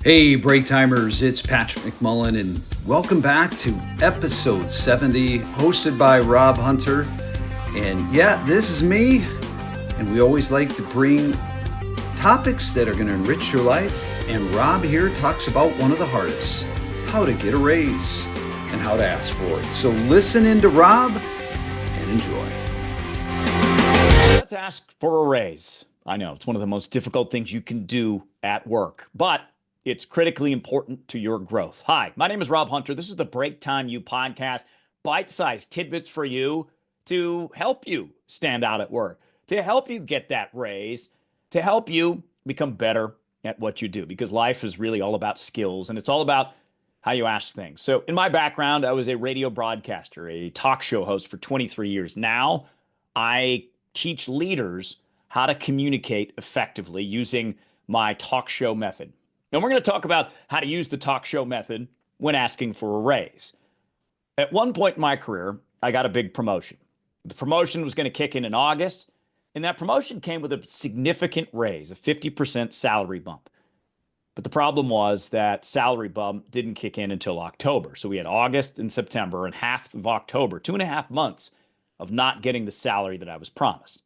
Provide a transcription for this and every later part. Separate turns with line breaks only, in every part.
Hey, Break Timers, it's Patrick McMullen, and welcome back to episode 70, hosted by Rob Hunter. And yeah, this is me, and we always like to bring topics that are going to enrich your life. And Rob here talks about one of the hardest, how to get a raise and how to ask for it. So listen in to Rob and enjoy.
Let's ask for a raise. I know it's one of the most difficult things you can do at work, but it's critically important to your growth. Hi, my name is Rob Hunter. This is the Break Time You podcast, bite-sized tidbits for you to help you stand out at work, to help you get that raise, to help you become better at what you do, because life is really all about skills, and it's all about how you ask things. So in my background, I was a radio broadcaster, a talk show host for 23 years. Now I teach leaders how to communicate effectively using my talk show method. And we're going to talk about how to use the talk show method when asking for a raise. At one point in my career, I got a big promotion. The promotion was going to kick in August, and that promotion came with a significant raise, a 50% salary bump. But the problem was that salary bump didn't kick in until October. So we had August and September and half of October, 2.5 months of not getting the salary that I was promised.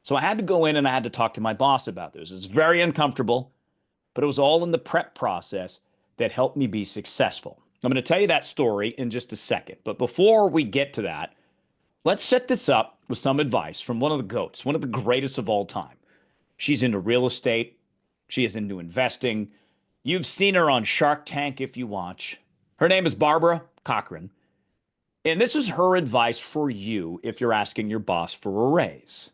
So I had to go in and I had to talk to my boss about this. It was very uncomfortable, but it was all in the prep process that helped me be successful. I'm going to tell you that story in just a second. But before we get to that, let's set this up with some advice from one of the GOATs, one of the greatest of all time. She's into real estate. She is into investing. You've seen her on Shark Tank if you watch. Her name is Barbara Cochran. And this is her advice for you if you're asking your boss for a raise.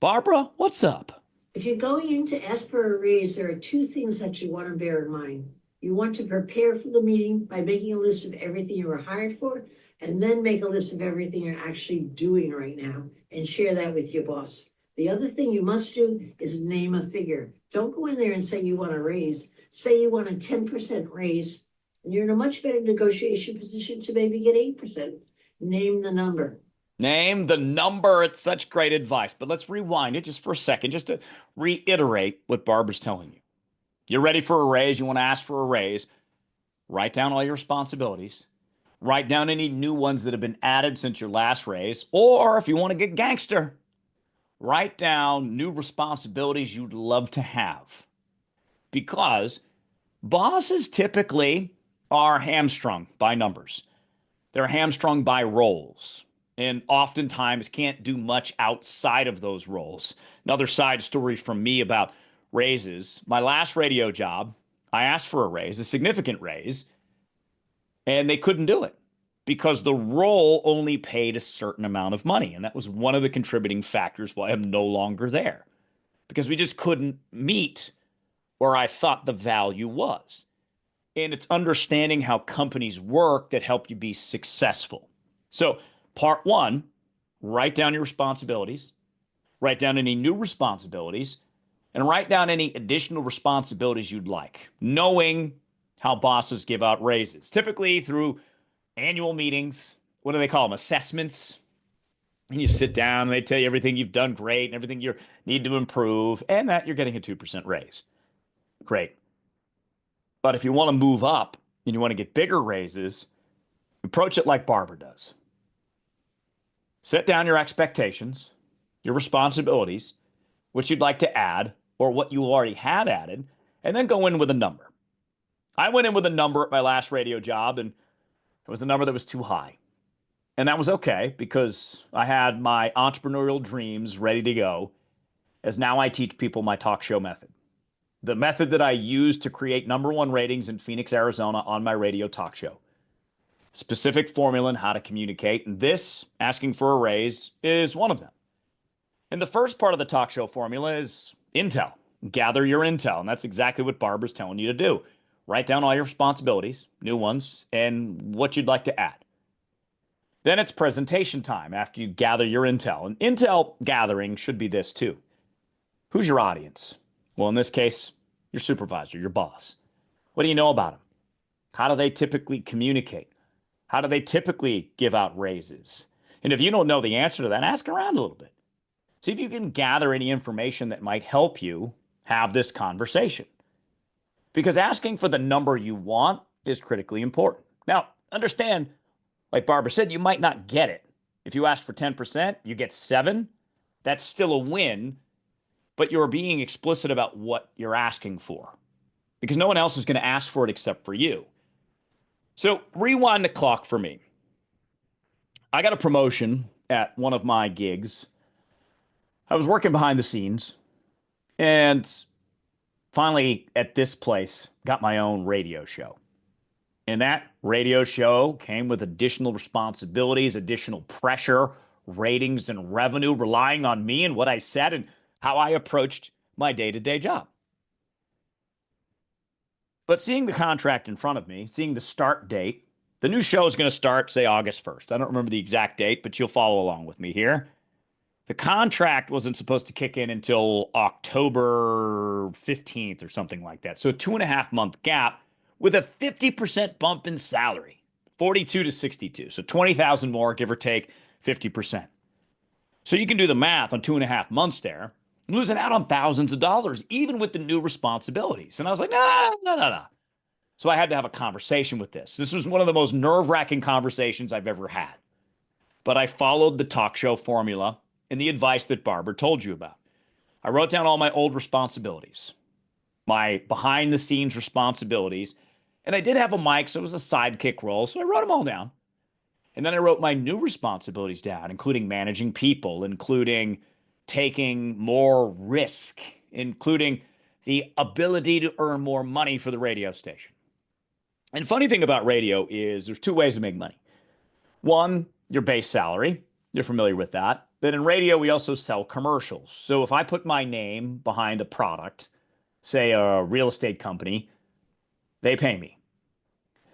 Barbara, what's up?
If you're going in to ask for a raise, there are two things that you want to bear in mind. You want to prepare for the meeting by making a list of everything you were hired for, and then make a list of everything you're actually doing right now and share that with your boss. The other thing you must do is name a figure. Don't go in there and say you want a raise. Say you want a 10% raise, and you're in a much better negotiation position to maybe get 8%. Name the number.
Name the number. It's such great advice. But let's rewind it just for a second, just to reiterate what Barbara's telling you. You're ready for a raise. You want to ask for a raise. Write down all your responsibilities. Write down any new ones that have been added since your last raise. Or if you want to get gangster, write down new responsibilities you'd love to have. Because bosses typically are hamstrung by numbers. They're hamstrung by roles, and oftentimes can't do much outside of those roles. Another side story from me about raises. My last radio job, I asked for a raise, a significant raise, and they couldn't do it because the role only paid a certain amount of money. And that was one of the contributing factors why I'm no longer there, because we just couldn't meet where I thought the value was. And it's understanding how companies work that help you be successful. So part one, write down your responsibilities, write down any new responsibilities, and write down any additional responsibilities you'd like, knowing how bosses give out raises, typically through annual meetings. What do they call them? Assessments. And you sit down and they tell you everything you've done great and everything you need to improve, and that you're getting a 2% raise. Great. But if you want to move up and you want to get bigger raises, approach it like Barbara does. Set down your expectations, your responsibilities, what you'd like to add, or what you already have added, and then go in with a number. I went in with a number at my last radio job, and it was a number that was too high. And that was okay, because I had my entrepreneurial dreams ready to go, as now I teach people my talk show method. The method that I use to create #1 ratings in Phoenix, Arizona on my radio talk show. Specific formula on how to communicate, and this, asking for a raise, is one of them. And the first part of the talk show formula is intel. Gather your intel, and that's exactly what Barbara's telling you to do. Write down all your responsibilities, new ones, and what you'd like to add. Then it's presentation time after you gather your intel. And intel gathering should be this too. Who's your audience? Well, in this case, your supervisor, your boss. What do you know about them? How do they typically communicate? How do they typically give out raises? And if you don't know the answer to that, ask around a little bit. See if you can gather any information that might help you have this conversation. because asking for the number you want is critically important. Now, understand, like Barbara said, you might not get it. If you ask for 10%, you get 7. That's still a win, but you're being explicit about what you're asking for because no one else is going to ask for it except for you. So rewind the clock for me. I got a promotion at one of my gigs. I was working behind the scenes and finally at this place got my own radio show. And that radio show came with additional responsibilities, additional pressure, ratings, and revenue relying on me and what I said and how I approached my day-to-day job. But seeing the contract in front of me, seeing the start date, the new show is going to start, say, August 1st. I don't remember the exact date, but you'll follow along with me here. The contract wasn't supposed to kick in until October 15th or something like that. So a 2.5-month gap with a 50% bump in salary, 42 to 62. So 20,000 more, give or take 50%. So you can do the math on 2.5 months there, losing out on thousands of dollars, even with the new responsibilities. And I was like, no. So I had to have a conversation with this. This was one of the most nerve-wracking conversations I've ever had. But I followed the talk show formula and the advice that Barbara told you about. I wrote down all my old responsibilities, my behind-the-scenes responsibilities, and I did have a mic, so it was a sidekick role, so I wrote them all down. And then I wrote my new responsibilities down, including managing people, including taking more risk, including the ability to earn more money for the radio station. And funny thing about radio is there's 2 ways to make money. One, your base salary. You're familiar with that. But in radio, we also sell commercials. So if I put my name behind a product, say a real estate company, they pay me.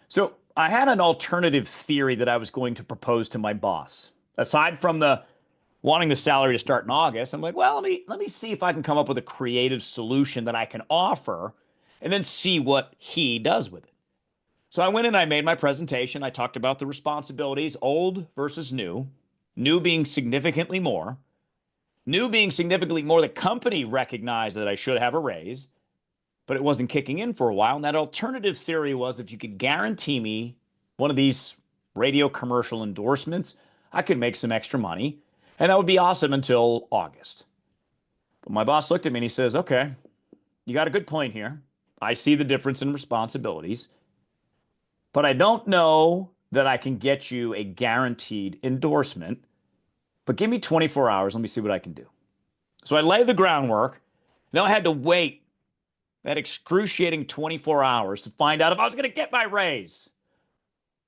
So I had an alternative theory that I was going to propose to my boss. Aside from the wanting the salary to start in August, I'm like, well, let me see if I can come up with a creative solution that I can offer and then see what he does with it. So I went and I made my presentation. I talked about the responsibilities, old versus new being significantly more. New being significantly more, the company recognized that I should have a raise, but it wasn't kicking in for a while. And that alternative theory was if you could guarantee me one of these radio commercial endorsements, I could make some extra money. And that would be awesome until August. But my boss looked at me and he says, okay, you got a good point here. I see the difference in responsibilities, but I don't know that I can get you a guaranteed endorsement, but give me 24 hours. Let me see what I can do. So I laid the groundwork. Now I had to wait that excruciating 24 hours to find out if I was going to get my raise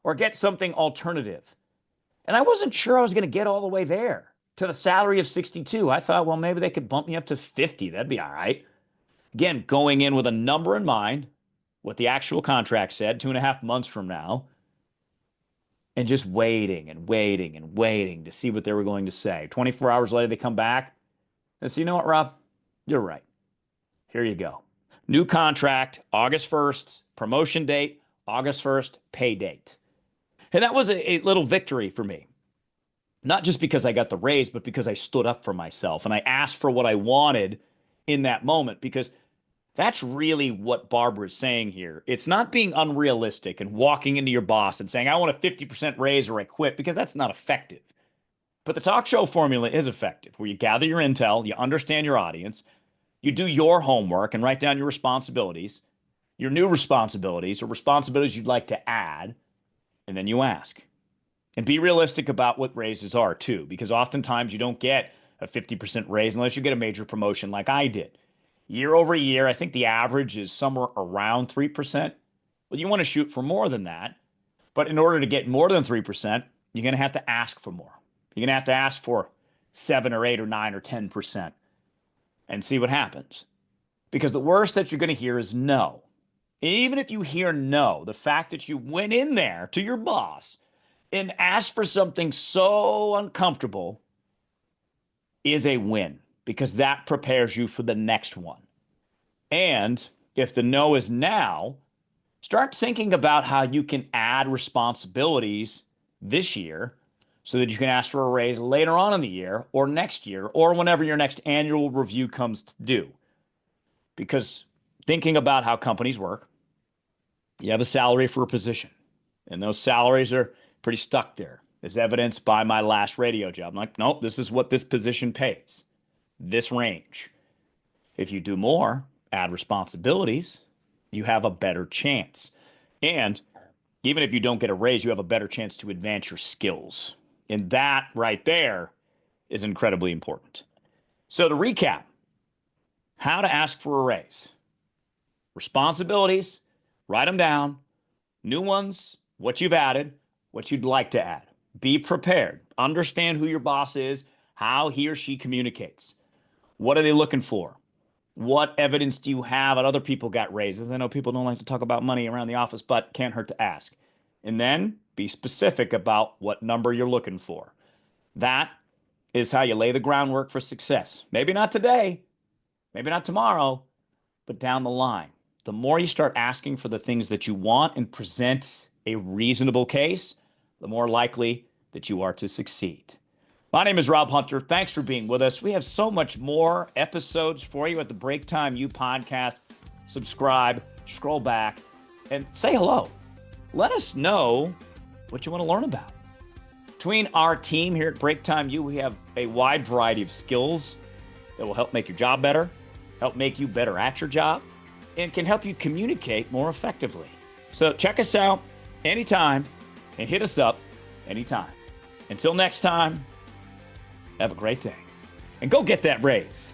or get something alternative. And I wasn't sure I was going to get all the way there to the salary of 62. I thought, well, maybe they could bump me up to 50. That'd be all right. Again, going in with a number in mind, what the actual contract said, 2.5 months from now, and just waiting to see what they were going to say. 24 hours later, they come back and say, you know what, Rob? You're right. Here you go. New contract, August 1st, promotion date, August 1st, pay date. And that was a little victory for me. Not just because I got the raise, but because I stood up for myself and I asked for what I wanted in that moment, because that's really what Barbara is saying here. It's not being unrealistic and walking into your boss and saying, I want a 50% raise or I quit, because that's not effective. But the talk show formula is effective, where you gather your intel, you understand your audience, you do your homework and write down your responsibilities, your new responsibilities or responsibilities you'd like to add, and then you ask. And be realistic about what raises are too, because oftentimes you don't get a 50% raise unless you get a major promotion like I did. Year over year, I think the average is somewhere around 3%. Well, you want to shoot for more than that. But in order to get more than 3%, you're going to have to ask for more. You're going to have to ask for 7 or 8 or 9 or 10% and see what happens. Because the worst that you're going to hear is no. And even if you hear no, the fact that you went in there to your boss and asked for something so uncomfortable is a win, because that prepares you for the next one. And if the no is now, start thinking about how you can add responsibilities this year so that you can ask for a raise later on in the year or next year or whenever your next annual review comes to due. Because thinking about how companies work, you have a salary for a position, and those salaries are pretty stuck there, as evidenced by my last radio job. I'm like, nope, this is what this position pays, this range. If you do more, add responsibilities, you have a better chance. And even if you don't get a raise, you have a better chance to advance your skills. And that right there is incredibly important. So to recap, how to ask for a raise. Responsibilities, write them down. New ones, what you've added, what you'd like to add. Be prepared. Understand who your boss is, how he or she communicates. What are they looking for? What evidence do you have that other people got raises? I know people don't like to talk about money around the office, but can't hurt to ask. And then be specific about what number you're looking for. That is how you lay the groundwork for success. Maybe not today, maybe not tomorrow, but down the line. The more you start asking for the things that you want and present a reasonable case, the more likely that you are to succeed. My name is Rob Hunter. Thanks for being with us. We have so much more episodes for you at the Break Time U podcast. Subscribe, scroll back, and say hello. Let us know what you want to learn about. Between our team here at Break Time U, we have a wide variety of skills that will help make your job better, help make you better at your job, and can help you communicate more effectively. So check us out anytime and hit us up anytime. Until next time, have a great day and go get that raise.